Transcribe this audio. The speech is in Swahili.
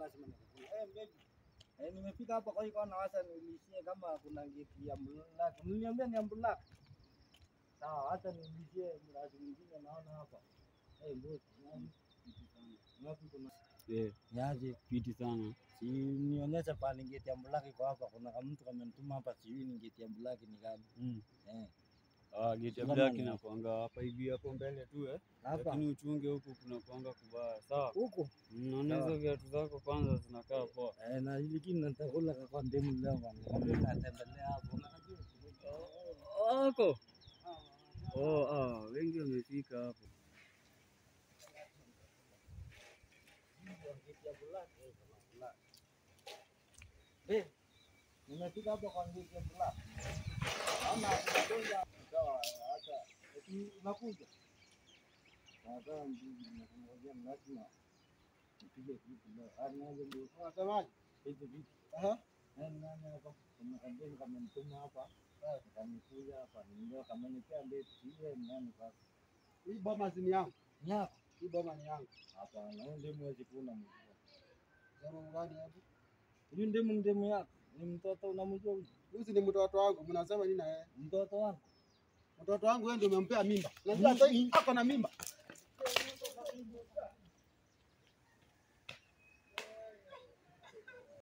lazima nikakula. Baby. Nimefika hapa kwa hiyo nawaza nilishie kama kuna ngeti ya Black. Mniambia ni ya Black. Sawa, hata nilishie mradi mwingine naona hapa. Boss, ngapi kuna? Yaje Fiti sana. Si nionyesha pale ngeti ya Black iko hapa. Kuna mtu kamenituma hapa sijui ni ngeti ya Black ni gani. Geti ya Black inakuanga hapa hivi hapo mbele tu lakini uchunge huku kuna kuanga kubaya. Sawa. Huko. Unaona hizo viatu zako kwanza zinakaa poa. Na lakini nitakula kwa ndemu leo bwana. Natembelea hapo. Unajua Wako. Wengi wamefika hapo. Nimefika hapo kwa ngeti ya Black. Ama tunakuja sawa hata unakuja. Sasa ngoja lazima nipige kitu leo. Anaanza ndio unasemaje? Hivi vipi? Nani hapa? Kuna kampeni kama mtuma hapa. Kanikuja hapa ndio kama nikia ndeti ile nani sasa. Hii boma ni yangu. Nyako. Hii boma ni yangu. Hapa na ndio mwezi kuna mtu. Jamaa mgani hapo? Hii ndemu yako. Ni mtoto unamjua huyu? Huyu ni mtoto wangu. Mnasema nini na yeye? Mtoto wangu. Mtoto wangu wewe ndio umempea mimba. Unajua hata hii ako na mimba.